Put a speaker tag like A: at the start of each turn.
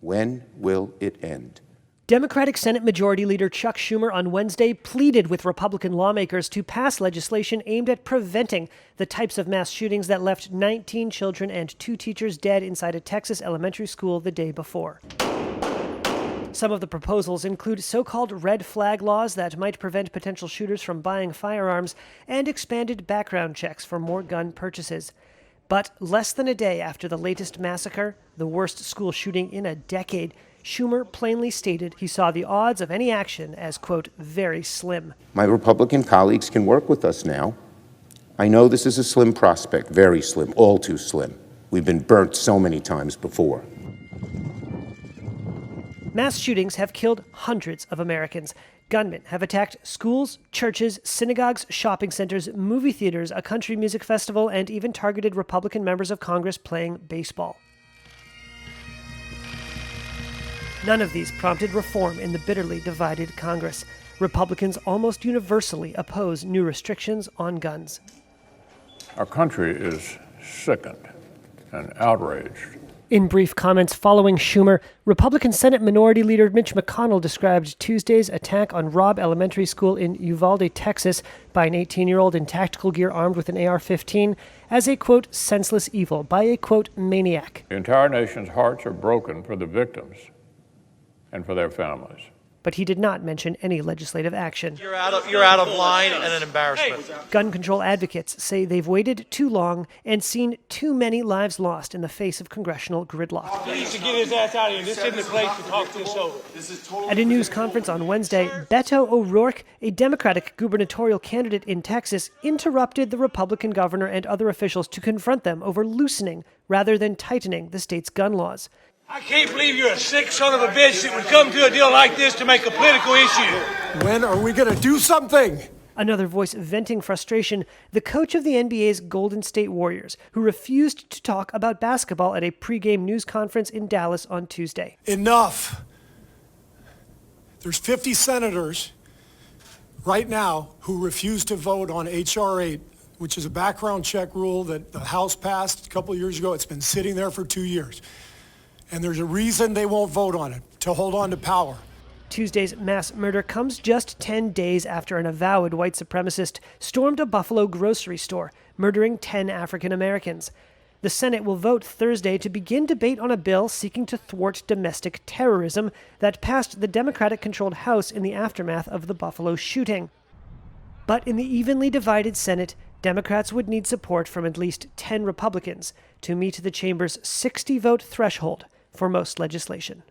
A: When will it end?
B: Democratic Senate Majority Leader Chuck Schumer on Wednesday pleaded with Republican lawmakers to pass legislation aimed at preventing the types of mass shootings that left 19 children and 2 teachers dead inside a Texas elementary school the day before. Some of the proposals include so-called red flag laws that might prevent potential shooters from buying firearms and expanded background checks for more gun purchases. But less than a day after the latest massacre, the worst school shooting in a decade, Schumer plainly stated he saw the odds of any action as, quote, very slim.
A: My Republican colleagues can work with us now. I know this is a slim prospect, very slim, all too slim. We've been burnt so many times before.
B: Mass shootings have killed hundreds of Americans. Gunmen have attacked schools, churches, synagogues, shopping centers, movie theaters, a country music festival, and even targeted Republican members of Congress playing baseball. None of these prompted reform in the bitterly divided Congress. Republicans almost universally oppose new restrictions on guns.
C: Our country is sickened and outraged.
B: In brief comments following Schumer, Republican Senate Minority Leader Mitch McConnell described Tuesday's attack on Robb Elementary School in Uvalde, Texas, by an 18-year-old in tactical gear armed with an AR-15 as a, quote, senseless evil by a, quote, maniac.
C: The entire nation's hearts are broken for the victims and for their families.
B: But he did not mention any legislative action.
D: You're out of line and an embarrassment.
B: Gun control advocates say they've waited too long and seen too many lives lost in the face of congressional gridlock.
E: He needs to get his ass out of here. This isn't the place to talk this over.
B: At a news conference on Wednesday, Beto O'Rourke, a Democratic gubernatorial candidate in Texas, interrupted the Republican governor and other officials to confront them over loosening rather than tightening the state's gun laws.
E: I can't believe you're a sick son of a bitch that would come to a deal like this to make a political issue.
F: When are we going to do something?
B: Another voice venting frustration, the coach of the NBA's Golden State Warriors, who refused to talk about basketball at a pregame news conference in Dallas on Tuesday.
F: Enough. There's 50 senators right now who refuse to vote on H.R. 8, which is a background check rule that the House passed a couple of years ago. It's been sitting there for 2 years. And there's a reason they won't vote on it, to hold on to power.
B: Tuesday's mass murder comes just 10 days after an avowed white supremacist stormed a Buffalo grocery store, murdering 10 African Americans. The Senate will vote Thursday to begin debate on a bill seeking to thwart domestic terrorism that passed the Democratic-controlled House in the aftermath of the Buffalo shooting. But in the evenly divided Senate, Democrats would need support from at least 10 Republicans to meet the chamber's 60-vote threshold for most legislation.